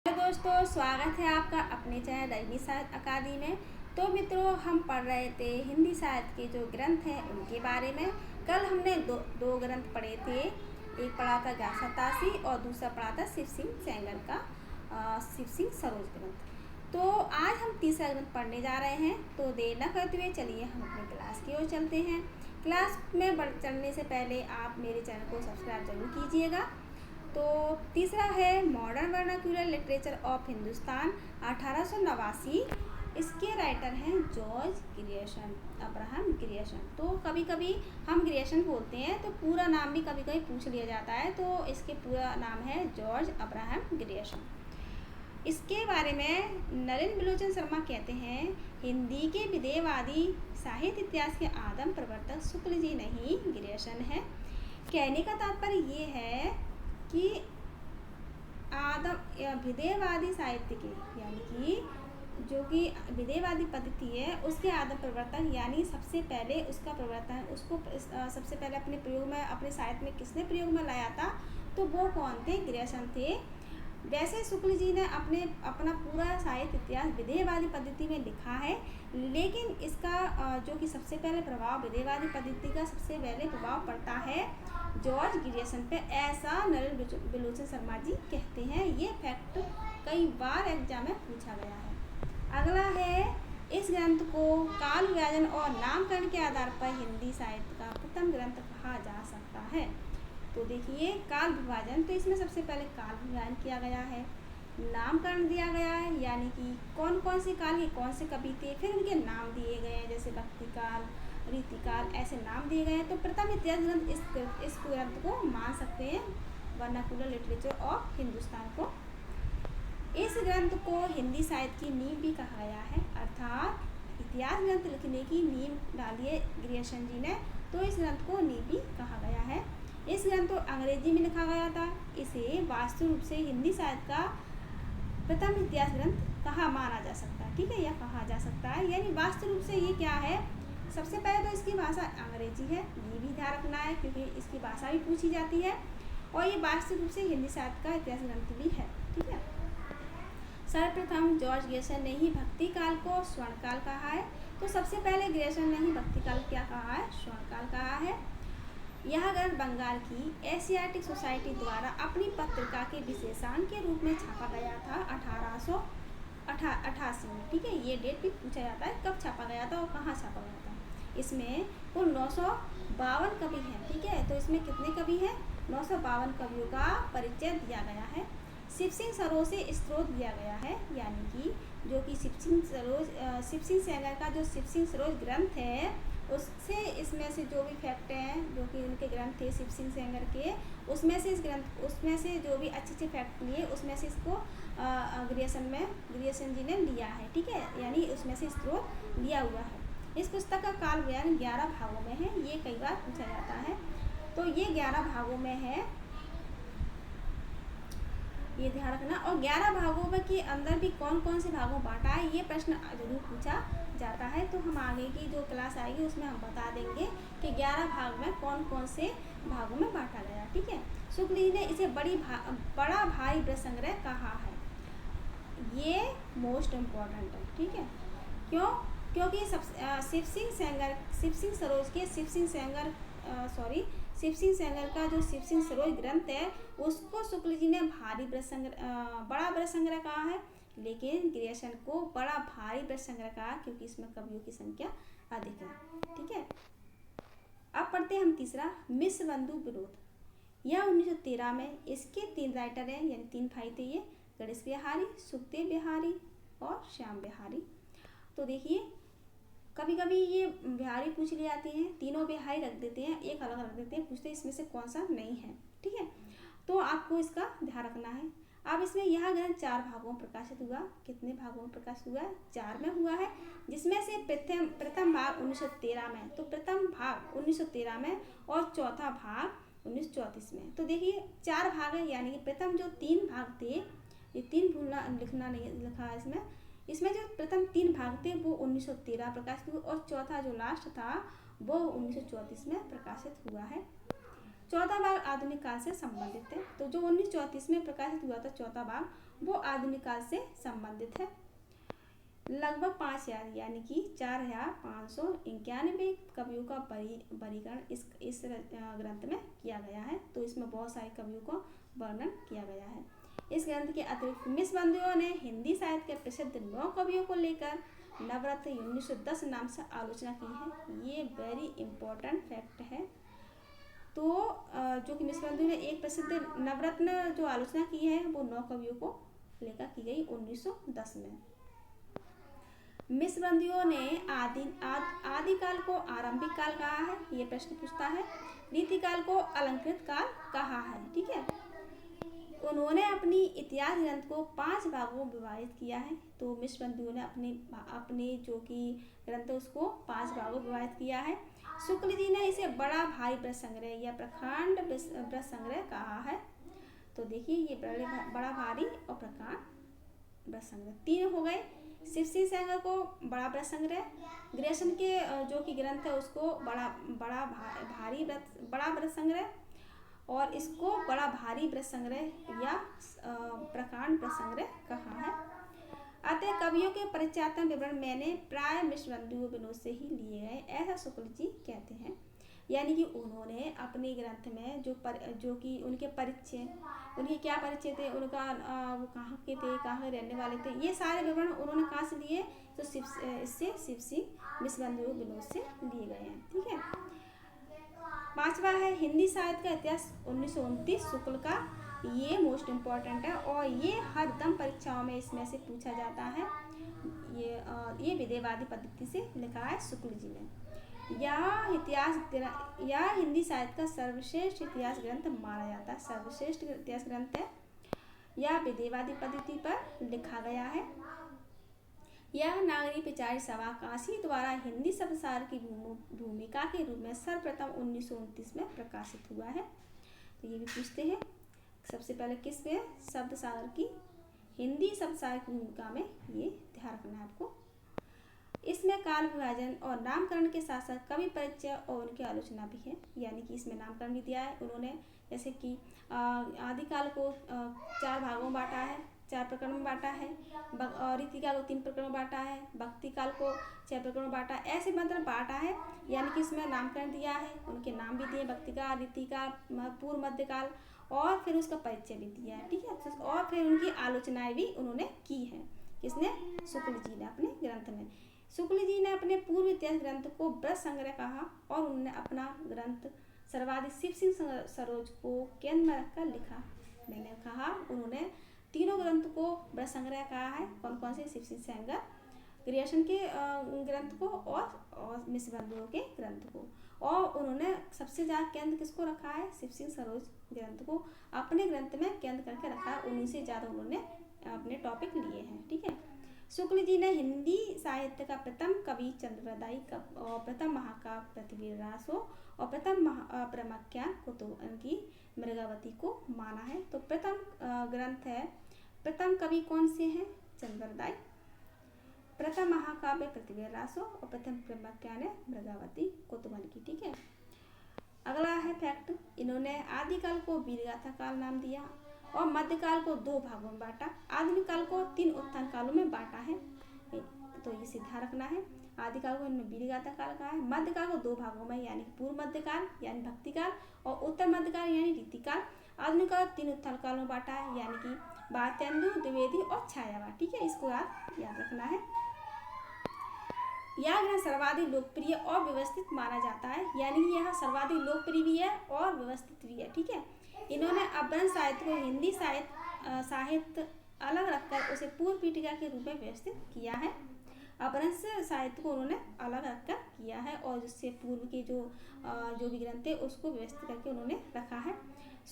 Hello दोस्तों, स्वागत है आपका अपने चैनल रजनी साहित्य अकादमी में। तो मित्रों, हम पढ़ रहे थे हिंदी साहित्य के जो ग्रंथ हैं उनके बारे में। कल हमने दो ग्रंथ पढ़े थे। एक पढ़ा था ज्ञानसतासी और दूसरा पढ़ा था शिव सिंह सेंगर का शिव सिंह सरोज ग्रंथ। तो आज हम तीसरा ग्रंथ पढ़ने जा रहे हैं। तो देर न करते हुए चलिए हम अपनी क्लास की ओर चलते हैं। क्लास में चलने से पहले आप मेरे चैनल को सब्सक्राइब जरूर कीजिएगा। तो तीसरा है modern vernacular literature of Hindustan 1889। इसके राइटर हैं जॉर्ज ग्रियर्सन, अब्राहम ग्रियर्सन। तो कभी कभी हम ग्रियर्सन बोलते हैं तो पूरा नाम भी कभी कभी पूछ लिया जाता है। तो इसके पूरा नाम है जॉर्ज अब्राहम ग्रियर्सन। इसके बारे में नलिन बिलोचन शर्मा कहते हैं, हिंदी के विदेहवादी साहित्य इतिहास के आदम प्रवर्तक शुक्ल जी नहीं ग्रियर्सन है। कहने का तात्पर्य ये है कि आदम या विदेहवादी साहित्य के यानी कि जो कि विदेहवादी पद्धति है उसके आदम प्रवर्तक यानी सबसे पहले उसका प्रवर्तन उसको सबसे पहले अपने प्रयोग में अपने साहित्य में किसने प्रयोग में लाया था, तो वो कौन थे? ग्रियर्सन थे। वैसे शुक्ल जी ने अपना पूरा साहित्य इतिहास विदेहवादी पद्धति में लिखा है, लेकिन इसका जो कि सबसे पहले प्रभाव विदेहवादी पद्धति का सबसे पहले प्रभाव पड़ता है जॉर्ज ग्रियर्सन पे, ऐसा नलिन बिलोचन शर्मा जी कहते हैं। ये फैक्ट कई बार एग्जाम में पूछा गया है। अगला है, इस ग्रंथ को काल विभाजन और नामकरण के आधार पर हिंदी साहित्य का प्रथम ग्रंथ कहा जा सकता है। तो देखिए, काल विभाजन, तो इसमें सबसे पहले काल विभाजन किया गया है, नामकरण दिया गया है, यानी कि कौन कौन से काल के कौन से कवि थे, फिर उनके नाम दिए गए हैं, जैसे भक्ति काल, रीतिकाल, ऐसे नाम दिए गए हैं। तो प्रथम इतिहास ग्रंथ इस ग्रंथ को मान सकते हैं, वर्नाकुलर लिटरेचर ऑफ हिंदुस्तान को। इस ग्रंथ को हिंदी साहित्य की नींव भी कहा गया है, अर्थात इतिहास ग्रंथ लिखने की नींव डाली है ग्रियर्सन जी ने, तो इस ग्रंथ को नींव भी कहा गया है। इस ग्रंथ को अंग्रेजी में लिखा गया था। इसे वास्तु रूप से हिंदी साहित्य का प्रथम इतिहास ग्रंथ कहा माना जा सकता है, ठीक है, या कहा जा सकता है। यानी वास्तु रूप से ये क्या है, सबसे पहले तो इसकी भाषा अंग्रेजी है, ये भी ध्यान रखना है क्योंकि इसकी भाषा भी पूछी जाती है, और ये वास्तविक रूप से हिंदी साहित्य का इतिहास ग्रंथ भी है, ठीक है। सर्वप्रथम जॉर्ज ग्रियर्सन ने ही भक्ति काल को स्वर्णकाल कहा है। तो सबसे पहले ग्रियर्सन ने ही भक्ति काल क्या कहा है? स्वर्णकाल कहा है। यह ग्रंथ बंगाल की एशियाटिक सोसाइटी द्वारा अपनी पत्रिका के विशेषांक के रूप में छापा गया था 1888 में, ठीक है। ये डेट भी पूछा जाता है, कब छापा गया था और कहाँ छापा गया था। इसमें कुल 952 कवि हैं, ठीक है। तो इसमें कितने कवि हैं? 952 कवियों का परिचय दिया गया है। शिव सिंह सरोज से स्रोत दिया गया है, यानी कि जो कि शिव सिंह सेंगर का जो शिव सिंह सरोज ग्रंथ है उससे इसमें से जो भी फैक्ट हैं जो कि उनके ग्रंथ थे शिव सिंह सेंगर के, उसमें से जो भी अच्छे फैक्ट लिए उसमें से इसको ग्रियर्सन जी ने लिया है, ठीक है, यानी उसमें से स्रोत लिया हुआ है। इस पुस्तक का काल विभाजन 11 भागों में है, ये कई बार पूछा जाता है। तो ये 11 भागों में है, ये ध्यान रखना। और 11 भागों में के अंदर भी कौन कौन से भागों बांटा है, ये प्रश्न जरूर पूछा जाता है। तो हम आगे की जो क्लास आएगी उसमें हम बता देंगे कि 11 भाग में कौन कौन से भागों में बांटा गया, ठीक है। शुक्ल जी ने इसे बड़ा भारी वृत्त संग्रह कहा है, ये मोस्ट इम्पोर्टेंट है, ठीक है। क्यों? क्योंकि शिव सिंह सरोज के शिव सिंह सेंगर का जो शिव सिंह सरोज ग्रंथ है उसको शुक्ल जी ने बड़ा वृत्त संग्रह कहा है, लेकिन ग्रियर्सन को बड़ा भारी वृत्त संग्रह कहा क्योंकि इसमें कवियों की संख्या अधिक है, ठीक है। अब पढ़ते हैं हम तीसरा, मिश्र बंधु विरोध। यह 1913 में, इसके 3 राइटर हैं, यानी 3 भाई थे ये, गणेश बिहारी, सुखदेव बिहारी और श्याम बिहारी। तो देखिए, कभी कभी ये बिहारी पूछ ली जाती हैं, तीनों बिहारी रख देते हैं, एक अलग रख देते हैं, पूछते हैं इसमें से कौन सा नहीं है, ठीक है। तो आपको इसका ध्यान रखना है। अब इसमें यह ग्रंथ 4 भागों में प्रकाशित हुआ। कितने भागों में प्रकाशित हुआ है? 4 में हुआ है, जिसमें से प्रथम भाग 1913 में, तो प्रथम भाग 1913 में और चौथा भाग 1934 में। तो देखिए 4 भाग है, यानी कि प्रथम जो 3 भाग थे, ये 3 भूलना लिखना नहीं लिखा है इसमें जो प्रथम 3 भाग थे वो 1913 प्रकाशित हुए, और चौथा जो लास्ट था वो 1934 में प्रकाशित हुआ है। चौथा भाग आधुनिक काल से संबंधित है। तो जो 1934 में प्रकाशित हुआ था चौथा भाग, वो आधुनिक काल से संबंधित है। लगभग 5000 यानी कि 4591 कवियों का वर्गीकरण इस ग्रंथ में किया गया है। तो इसमें बहुत सारे कवियों का वर्णन किया गया है। इस ग्रंथ के अतिरिक्त मिस बंधुओं ने हिंदी साहित्य के प्रसिद्ध 9 कवियों को लेकर नवरत्न 1910 नाम से आलोचना की है। ये वेरी इंपॉर्टेंट फैक्ट है। तो जो कि मिस बंधु ने एक प्रसिद्ध नवरत्न जो आलोचना की है वो 9 कवियों को लेकर की गई 1910 में। मिस बंधुओं ने आदिकाल को आरंभिक काल कहा है, ये प्रश्न पूछता है। रीतिकाल को अलंकृत काल कहा है, ठीक है। उन्होंने अपनी इतिहास ग्रंथ को 5 भागों में विभाजित किया है। तो मिस बंधुओं ने अपने जो कि ग्रंथ उसको 5 भागों में विभाजित किया है। शुक्ल जी ने इसे बड़ा भारी वृत्त संग्रह या प्रकांड वृत्त संग्रह कहा है। तो देखिए ये बड़ा भारी और प्रकांड वृत्त संग्रह 3 हो गए। शिव सिंह सेंगर को बड़ा वृत्त संग्रह, ग्रेसन के जो कि ग्रंथ है उसको बड़ा वृत्त संग्रह, और इसको बड़ा भारी वृत्त संग्रह या प्रकांड वृत्त संग्रह कहा है। अतः कवियों के परिचयात्मक विवरण मैंने प्राय मिस बंधु विनोद से ही लिए गए, ऐसा शुक्ल जी कहते हैं। यानी कि उन्होंने अपने ग्रंथ में जो कि उनके परिचय, उनके क्या परिचय थे, उनका वो कहाँ के थे, कहाँ रहने वाले थे, ये सारे विवरण उन्होंने कहाँ से लिए, तो इससे शिव सिंह मिस बंधु विनोद से लिए गए हैं, ठीक है। 5वां है हिंदी साहित्य का इतिहास 1929 शुक्ल का। ये मोस्ट इम्पॉर्टेंट है और ये हर दम परीक्षाओं में इसमें से पूछा जाता है। ये विदेहवादी पद्धति से लिखा है शुक्ल जी ने। यह हिंदी साहित्य का सर्वश्रेष्ठ इतिहास ग्रंथ माना जाता है, सर्वश्रेष्ठ इतिहास ग्रंथ है। यह विदेहवादी पद्धति पर लिखा गया है। यह नागरिक विचार सभा काशी द्वारा हिंदी शब्दसार की भूमिका के रूप में सर्वप्रथम 1929 में प्रकाशित हुआ है। तो ये भी पूछते हैं सबसे पहले किस पे, शब्दसागर की, हिंदी शब्दसागर की भूमिका में, ये ध्यान रखना है आपको। इसमें काल विभाजन और नामकरण के साथ साथ कवि परिचय और उनकी आलोचना भी है। यानी कि इसमें नामकरण भी दिया है उन्होंने, जैसे कि आदिकाल को 4 भागों में बांटा है, 4 प्रकरण में बांटा है, रीतिकाल को 3 प्रकरण में बांटा है, भक्ति काल को 6 प्रकरण में बांटा है, ऐसे मतलब बांटा है। यानी कि इसमें नामकरण दिया है, उनके नाम भी दिए, भक्ति काल, रीतिकाल, पूर्व मध्यकाल, और फिर उसका परिचय भी दिया है, ठीक है। और फिर उनकी आलोचनाएं भी उन्होंने की है, किसने, शुक्ल जी ने अपने ग्रंथ में। शुक्ल जी ने अपने पूर्व इतिहास ग्रंथ को वृत्त संग्रह कहा और उन्होंने अपना ग्रंथ सर्वाधिक शिव सिंह सरोज को केंद्र में रखकर लिखा। मैंने कहा उन्होंने तीनों ग्रंथ को वृत्त संग्रह कहा है। कौन कौन से, शिव सिंह सेंगर, ग्रेसन के ग्रंथ को और मिस बंधुओं के ग्रंथ को, और उन्होंने सबसे ज़्यादा केंद्र किसको रखा है, शिव सिंह सरोज ग्रंथ को अपने ग्रंथ में केंद्र करके रखा है। उन्हीं से ज़्यादा उन्होंने अपने टॉपिक लिए हैं, ठीक है। शुक्ल जी ने हिंदी साहित्य का प्रथम कवि चंद्रवरदाई और प्रथम महाकाव्य पृथ्वीरासो और प्रथम प्रमाख्यान को तो उनकी मृगावती को माना है। तो प्रथम ग्रंथ है, प्रथम कवि कौन से हैं, चंद्रवरदाई, प्रथम महाकाव्य पृथ्वीरासो और प्रथम प्रमाख्यान है मृगावती कुतुबन की, ठीक है। अगला है फैक्ट, इन्होंने आदिकाल को वीरगाथा काल नाम दिया और मध्यकाल को 2 भागों में बांटा, आधुनिक काल को 3 उत्थान कालों में बांटा है। तो ये ध्यान रखना है। आदिकाल को इनमें वीरगाथा काल कहा है, मध्यकाल को 2 भागों में यानी पूर्व मध्यकाल यानी भक्ति काल और उत्तर मध्यकाल यानी रीतिकाल, आधुनिक काल 3 उत्थान कालों में बांटा है यानी कि भारतेंदु, द्विवेदी और छायावाद, ठीक है। इसको याद रखना है। यह ग्रंथ सर्वाधिक लोकप्रिय और व्यवस्थित माना जाता है, यानी कि यह सर्वाधिक लोकप्रिय भी है और व्यवस्थित भी है, ठीक है। इन्होंने अपभ्रंश साहित्य को हिंदी साहित्य अलग रखकर उसे पूर्व पीठिका के रूप में व्यवस्थित किया है। अपभ्रंश साहित्य को उन्होंने अलग रखकर किया है और जिससे पूर्व के जो भी ग्रंथ थे उसको व्यवस्थित करके उन्होंने रखा है।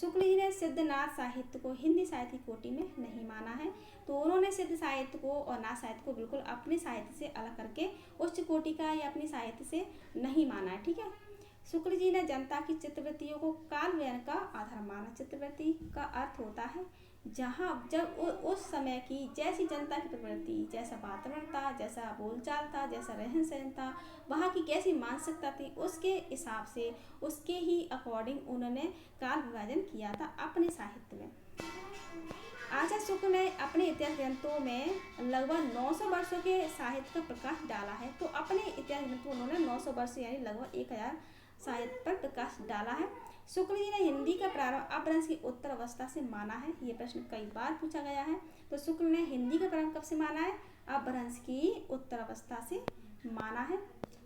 शुक्ल जी ने सिद्धनाथ साहित्य को हिंदी साहित्य की कोटि में नहीं माना है। तो उन्होंने सिद्ध साहित्य को और नाथ साहित्य को बिल्कुल अपने साहित्य से अलग करके उच्च कोटि का या अपनी साहित्य से नहीं माना है, ठीक है। शुक्ल जी ने जनता की चित्तवृत्तियों को काल व्यय का आधार माना। चित्तवृत्ति का अर्थ होता है जब उस समय की जैसी जनता की प्रवृत्ति, जैसा वातावरण था, जैसा बोलचाल था, जैसा रहन सहन था, वहाँ की कैसी मानसिकता थी, उसके हिसाब से उसके ही अकॉर्डिंग उन्होंने काल विभाजन किया था अपने साहित्य में। आचार्य शुक्ल ने अपने इतिहास ग्रंथों में लगभग 900 वर्षों के साहित्य का प्रकाश डाला है। तो अपने इतिहास ग्रंथों में उन्होंने 900 वर्ष यानी लगभग 1000 साहित्य पर प्रकाश डाला है। शुक्ल जी ने हिंदी का प्रारंभ अपभ्रंश की उत्तर अवस्था से माना है। ये प्रश्न कई बार पूछा गया है। तो शुक्ल ने हिंदी का प्रारंभ कब से माना है? अपभ्रंश की उत्तर अवस्था से माना है।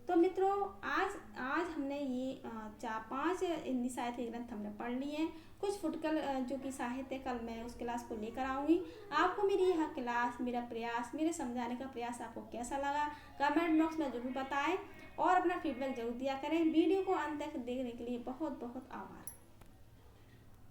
तो मित्रों आज आज हमने ये 4-5 हिंदी साहित्य के ग्रंथ हमने पढ़ लिए हैं। कुछ फुटकल जो कि साहित्य कल मैं उस क्लास को लेकर आऊँगी। आपको मेरी यह क्लास, मेरा प्रयास, मेरे समझाने का प्रयास आपको कैसा लगा कमेंट बॉक्स में ज़रूर बताएं और अपना फीडबैक जरूर दिया करें। वीडियो को अंत तक देखने के लिए बहुत बहुत आभार।